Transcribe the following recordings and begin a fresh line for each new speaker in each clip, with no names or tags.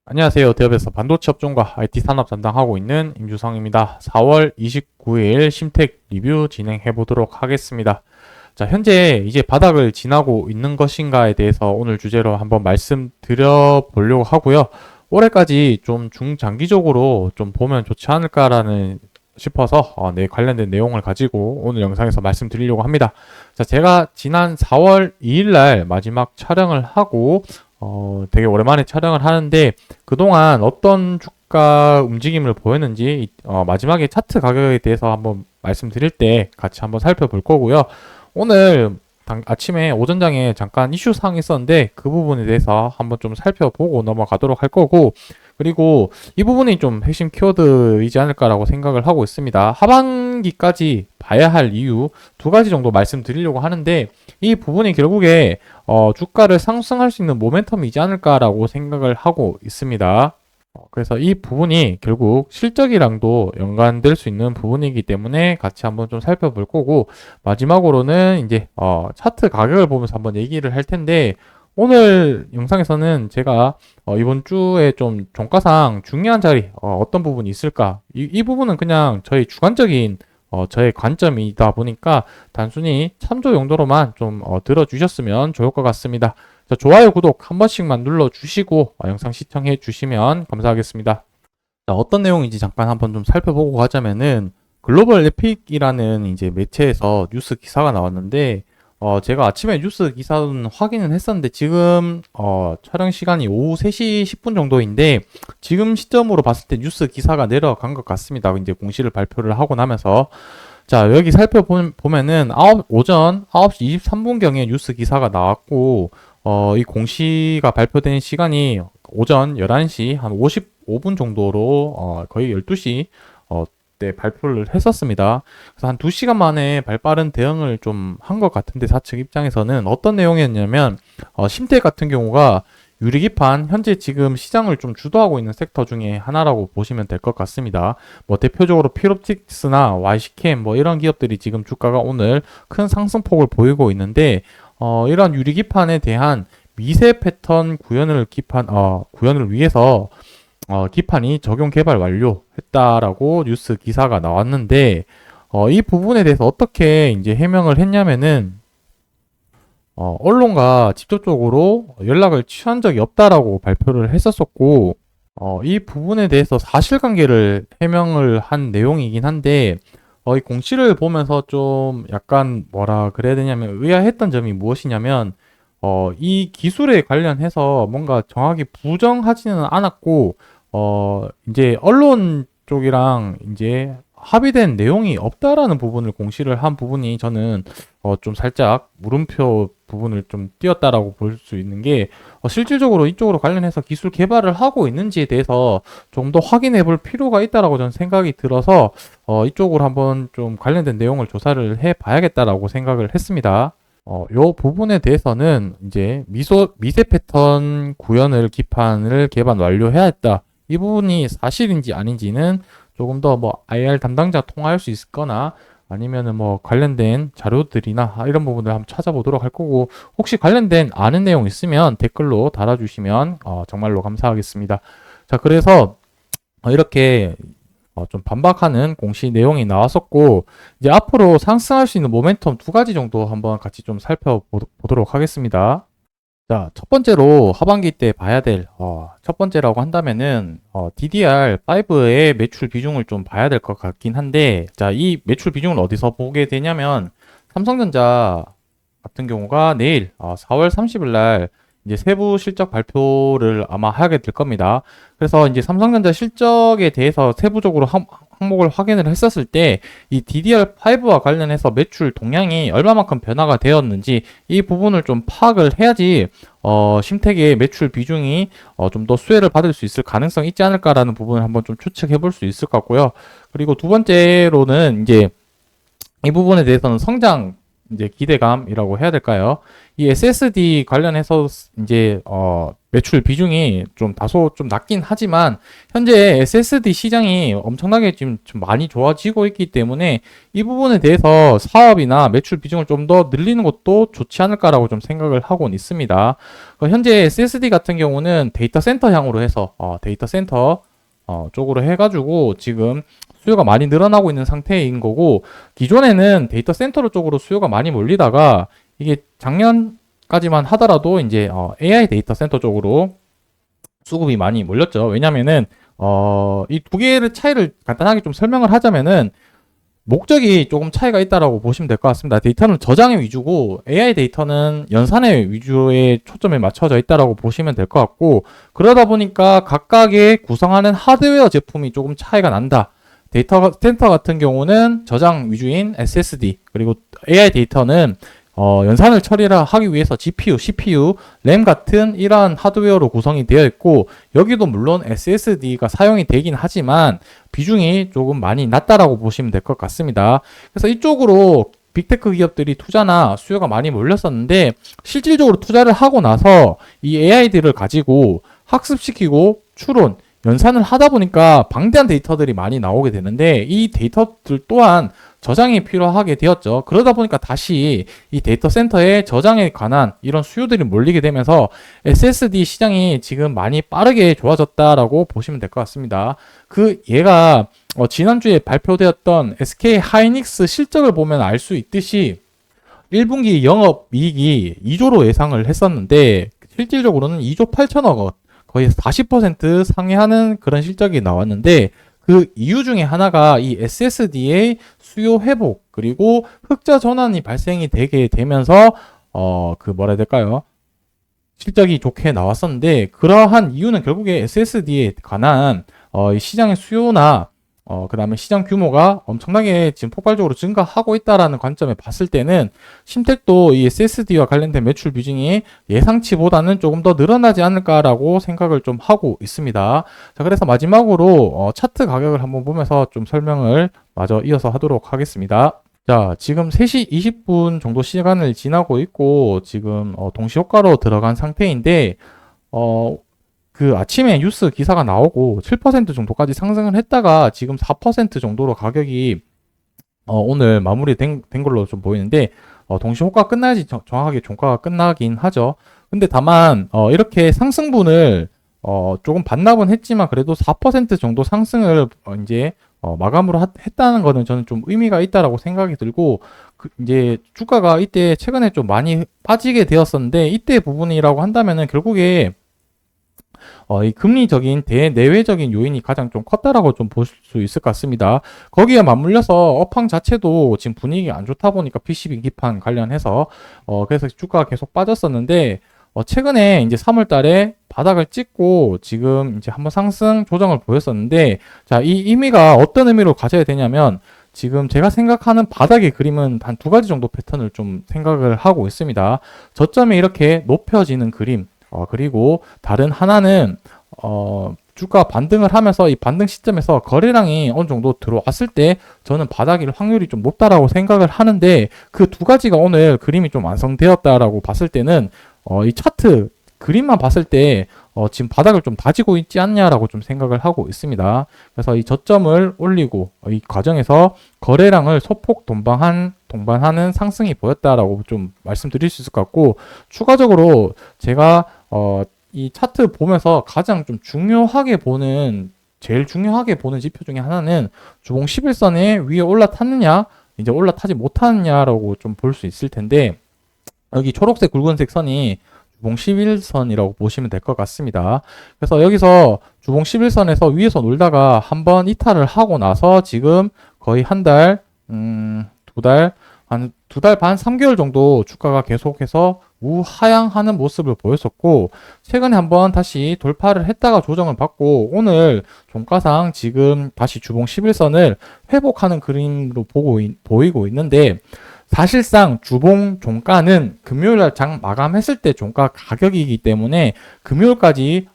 안녕하세요. 대업에서 반도체 업종과 IT 산업 담당하고 있는 임주성입니다. 4월 29일 심택 리뷰 진행해 보도록 하겠습니다. 자, 현재 이제 바닥을 지나고 있는 것인가에 대해서 오늘 주제로 한번 말씀드려 보려고 하고요. 올해까지 좀 중장기적으로 좀 보면 좋지 않을까라는 싶어서 네, 관련된 내용을 가지고 오늘 영상에서 말씀드리려고 합니다. 자, 제가 지난 4월 2일 날 마지막 촬영을 하고 되게 오랜만에 촬영을 하는데 그동안 어떤 주가 움직임을 보였는지 마지막에 차트 가격에 대해서 한번 말씀드릴 때 같이 한번 살펴볼 거고요. 오늘 아침에 오전장에 잠깐 이슈 사항이 있었는데 그 부분에 대해서 한번 좀 살펴보고 넘어가도록 할 거고, 그리고 이 부분이 좀 핵심 키워드이지 않을까라고 생각을 하고 있습니다. 하반기까지 봐야 할 이유 두 가지 정도 말씀드리려고 하는데, 이 부분이 결국에 주가를 상승할 수 있는 모멘텀이지 않을까라고 생각을 하고 있습니다. 그래서 이 부분이 결국 실적이랑도 연관될 수 있는 부분이기 때문에 같이 한번 좀 살펴볼 거고, 마지막으로는 이제 차트 가격을 보면서 한번 얘기를 할 텐데, 오늘 영상에서는 제가 이번 주에 좀 종가상 중요한 자리 어떤 부분이 있을까, 이 부분은 그냥 저희 주관적인 저의 관점이다 보니까 단순히 참조 용도로만 좀 들어주셨으면 좋을 것 같습니다. 자, 좋아요, 구독 한 번씩만 눌러주시고 영상 시청해 주시면 감사하겠습니다. 자, 어떤 내용인지 잠깐 한번 좀 살펴보고 가자면은, 글로벌 에픽이라는 이제 매체에서 뉴스 기사가 나왔는데, 제가 아침에 뉴스 기사는 확인은 했었는데 지금 촬영 시간이 오후 3시 10분 정도인데, 지금 시점으로 봤을 때 뉴스 기사가 내려간 것 같습니다. 이제 공시를 발표를 하고 나면서. 자, 여기 살펴보면은 오전 9시 23분경에 뉴스 기사가 나왔고, 이 공시가 발표된 시간이 오전 11시 한 55분 정도로 거의 12시 때 발표를 했었습니다. 그래서 한 2시간 만에 발빠른 대응을 좀 한 것 같은데, 사측 입장에서는 어떤 내용이었냐면, 심택 같은 경우가 유리기판 현재 지금 시장을 좀 주도하고 있는 섹터 중에 하나라고 보시면 될 것 같습니다. 뭐 대표적으로 필옵틱스나 YC캠 뭐 이런 기업들이 지금 주가가 오늘 큰 상승폭을 보이고 있는데, 이런 유리기판에 대한 미세 패턴 구현을 위해서 기판이 적용 개발 완료했다라고 뉴스 기사가 나왔는데, 이 부분에 대해서 어떻게 이제 해명을 했냐면은, 언론과 직접적으로 연락을 취한 적이 없다라고 발표를 했었었고, 이 부분에 대해서 사실관계를 해명을 한 내용이긴 한데, 이 공시를 보면서 좀 약간 뭐라 그래야 되냐면 의아했던 점이 무엇이냐면, 이 기술에 관련해서 뭔가 정확히 부정하지는 않았고, 이제 언론 쪽이랑 이제 합의된 내용이 없다라는 부분을 공시를 한 부분이 저는 좀 살짝 물음표 부분을 좀 띄었다라고 볼 수 있는 게, 실질적으로 이쪽으로 관련해서 기술 개발을 하고 있는지에 대해서 좀 더 확인해 볼 필요가 있다라고 저는 생각이 들어서 이쪽으로 한번 좀 관련된 내용을 조사를 해 봐야겠다라고 생각을 했습니다. 요 부분에 대해서는 이제 미세 패턴 구현을 기판을 개발 완료해야 했다. 이 부분이 사실인지 아닌지는 조금 더 뭐 IR 담당자 통화할 수 있거나 아니면은 뭐 관련된 자료들이나 이런 부분을 한번 찾아보도록 할 거고, 혹시 관련된 아는 내용 있으면 댓글로 달아주시면 정말로 감사하겠습니다. 자, 그래서 이렇게 좀 반박하는 공시 내용이 나왔었고, 이제 앞으로 상승할 수 있는 모멘텀 두 가지 정도 한번 같이 좀 살펴보도록 하겠습니다. 자, 첫 번째로 하반기 때 봐야 될, 첫 번째라고 한다면은, DDR5의 매출 비중을 좀 봐야 될 것 같긴 한데, 자, 이 매출 비중을 어디서 보게 되냐면, 삼성전자 같은 경우가 내일, 4월 30일 날, 이제 세부 실적 발표를 아마 하게 될 겁니다. 그래서 이제 삼성전자 실적에 대해서 세부적으로 항목을 확인을 했었을 때, 이 DDR5와 관련해서 매출 동향이 얼마만큼 변화가 되었는지 이 부분을 좀 파악을 해야지 심택의 매출 비중이 좀 더 수혜를 받을 수 있을 가능성이 있지 않을까라는 부분을 한번 좀 추측해 볼 수 있을 것 같고요. 그리고 두 번째로는 이제 이 부분에 대해서는 성장 이제 기대감이라고 해야 될까요? 이 SSD 관련해서 이제 매출 비중이 좀 다소 좀 낮긴 하지만 현재 SSD 시장이 엄청나게 지금 좀 많이 좋아지고 있기 때문에 이 부분에 대해서 사업이나 매출 비중을 좀 더 늘리는 것도 좋지 않을까라고 좀 생각을 하고는 있습니다. 현재 SSD 같은 경우는 데이터 센터 향으로 해서 데이터 센터 쪽으로 해가지고 지금 수요가 많이 늘어나고 있는 상태인 거고, 기존에는 데이터 센터 쪽으로 수요가 많이 몰리다가 이게 작년까지만 하더라도 이제 AI 데이터 센터 쪽으로 수급이 많이 몰렸죠. 왜냐면은 이 두 개의 차이를 간단하게 좀 설명을 하자면은 목적이 조금 차이가 있다라고 보시면 될 것 같습니다. 데이터는 저장의 위주고 AI 데이터는 연산의 위주에 초점이 맞춰져 있다라고 보시면 될 것 같고, 그러다 보니까 각각의 구성하는 하드웨어 제품이 조금 차이가 난다. 데이터 센터 같은 경우는 저장 위주인 SSD, 그리고 AI 데이터는 연산을 처리를 하기 위해서 GPU, CPU, 램 같은 이러한 하드웨어로 구성이 되어 있고, 여기도 물론 SSD가 사용이 되긴 하지만 비중이 조금 많이 낮다라고 보시면 될 것 같습니다. 그래서 이쪽으로 빅테크 기업들이 투자나 수요가 많이 몰렸었는데, 실질적으로 투자를 하고 나서 이 AI들을 가지고 학습시키고 추론, 연산을 하다 보니까 방대한 데이터들이 많이 나오게 되는데, 이 데이터들 또한 저장이 필요하게 되었죠. 그러다 보니까 다시 이 데이터 센터의 저장에 관한 이런 수요들이 몰리게 되면서 SSD 시장이 지금 많이 빠르게 좋아졌다라고 보시면 될 것 같습니다. 얘가 지난주에 발표되었던 SK 하이닉스 실적을 보면 알 수 있듯이 1분기 영업이익이 2조로 예상을 했었는데 실질적으로는 2조 8천억 원, 거의 40% 상회하는 그런 실적이 나왔는데, 그 이유 중에 하나가 이 SSD의 수요 회복, 그리고 흑자 전환이 발생이 되게 되면서 뭐라 해야 될까요? 실적이 좋게 나왔었는데, 그러한 이유는 결국에 SSD에 관한 이 시장의 수요나 그 다음에 시장 규모가 엄청나게 지금 폭발적으로 증가하고 있다라는 관점에 봤을 때는 심택도 이 SSD와 관련된 매출 비중이 예상치보다는 조금 더 늘어나지 않을까라고 생각을 좀 하고 있습니다. 자, 그래서 마지막으로 차트 가격을 한번 보면서 좀 설명을 마저 이어서 하도록 하겠습니다. 자, 지금 3시 20분 정도 시간을 지나고 있고, 지금 동시효과로 들어간 상태인데, 그 아침에 뉴스 기사가 나오고 7% 정도까지 상승을 했다가 지금 4% 정도로 가격이 오늘 마무리된 걸로 좀 보이는데, 동시 호가 끝나야지 정확하게 종가가 끝나긴 하죠. 근데 다만 이렇게 상승분을 조금 반납은 했지만 그래도 4% 정도 상승을 이제 마감으로 했다는 거는 저는 좀 의미가 있다라고 생각이 들고, 이제 주가가 이때 최근에 좀 많이 빠지게 되었었는데, 이때 부분이라고 한다면은 결국에 이 금리적인 대내외적인 요인이 가장 좀 컸다라고 좀 볼 수 있을 것 같습니다. 거기에 맞물려서 업황 자체도 지금 분위기 안 좋다 보니까 PCB 기판 관련해서 그래서 주가가 계속 빠졌었는데, 최근에 이제 3월 달에 바닥을 찍고 지금 이제 한번 상승 조정을 보였었는데, 자, 이 의미가 어떤 의미로 가져야 되냐면, 지금 제가 생각하는 바닥의 그림은 한 두 가지 정도 패턴을 좀 생각을 하고 있습니다. 저점이 이렇게 높여지는 그림, 그리고 다른 하나는 주가 반등을 하면서 이 반등 시점에서 거래량이 어느 정도 들어왔을 때 저는 바닥일 확률이 좀 높다라고 생각을 하는데, 그 두 가지가 오늘 그림이 좀 완성되었다라고 봤을 때는 이 차트 그림만 봤을 때 지금 바닥을 좀 다지고 있지 않냐라고 좀 생각을 하고 있습니다. 그래서 이 저점을 올리고 이 과정에서 거래량을 소폭 동반하는 상승이 보였다라고 좀 말씀드릴 수 있을 것 같고, 추가적으로 제가 이 차트 보면서 가장 좀 제일 중요하게 보는 지표 중에 하나는 주봉 11선에 위에 올라탔느냐, 이제 올라타지 못하느냐라고 좀 볼 수 있을 텐데, 여기 초록색 굵은색 선이 주봉 11선이라고 보시면 될 것 같습니다. 그래서 여기서 주봉 11선에서 위에서 놀다가 한번 이탈을 하고 나서 지금 거의 한 달, 한 두 달 반, 3개월 정도 주가가 계속해서 우하향하는 모습을 보였었고, 최근에 한번 다시 돌파를 했다가 조정을 받고 오늘 종가상 지금 다시 주봉 11선을 회복하는 그림으로 보이고 있는데, 사실상 주봉 종가는 금요일날 장 마감했을 때 종가 가격이기 때문에 금요일까지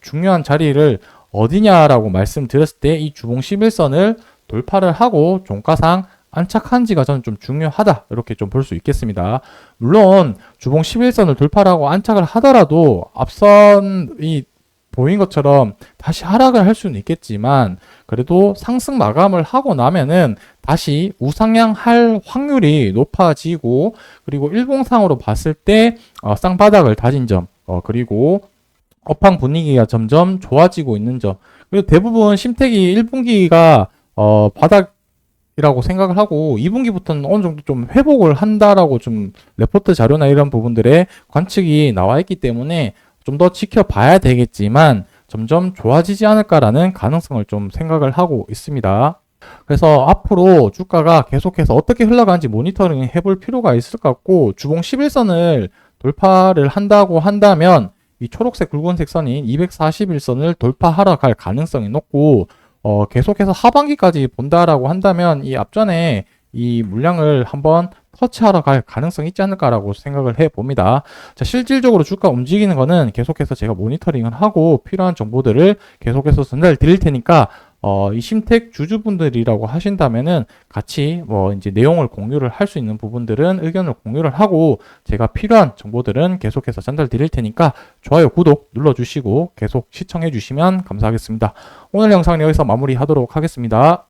중요한 자리를 어디냐라고 말씀드렸을 때 이 주봉 11선을 돌파를 하고 종가상 안착한지가 저는 좀 중요하다 이렇게 좀 볼 수 있겠습니다. 물론 주봉 11선을 돌파하고 안착을 하더라도 앞선이 보인 것처럼 다시 하락을 할 수는 있겠지만 그래도 상승 마감을 하고 나면은 다시 우상향할 확률이 높아지고 그리고 일봉상으로 봤을 때 쌍바닥을 다진 점 그리고 업황 분위기가 점점 좋아지고 있는 점 그리고 대부분 심택이 1분기가 바닥이라고 생각을 하고 2분기부터는 어느 정도 좀 회복을 한다라고 좀 레포트 자료나 이런 부분들의 관측이 나와 있기 때문에 좀 더 지켜봐야 되겠지만 점점 좋아지지 않을까라는 가능성을 좀 생각을 하고 있습니다. 그래서 앞으로 주가가 계속해서 어떻게 흘러가는지 모니터링 해볼 필요가 있을 것 같고 주봉 11선을 돌파를 한다고 한다면 이 초록색 굵은색 선인 241선을 돌파하러 갈 가능성이 높고 계속해서 하반기까지 본다라고 한다면 이 앞전에 이 물량을 한번 터치하러 갈 가능성이 있지 않을까라고 생각을 해봅니다. 자, 실질적으로 주가 움직이는 거는 계속해서 제가 모니터링을 하고 필요한 정보들을 계속해서 전달 드릴 테니까 이 심택 주주분들이라고 하신다면은 같이 이제 내용을 공유를 할 수 있는 부분들은 의견을 공유를 하고 제가 필요한 정보들은 계속해서 전달 드릴 테니까 좋아요, 구독 눌러주시고 계속 시청해 주시면 감사하겠습니다. 오늘 영상은 여기서 마무리하도록 하겠습니다.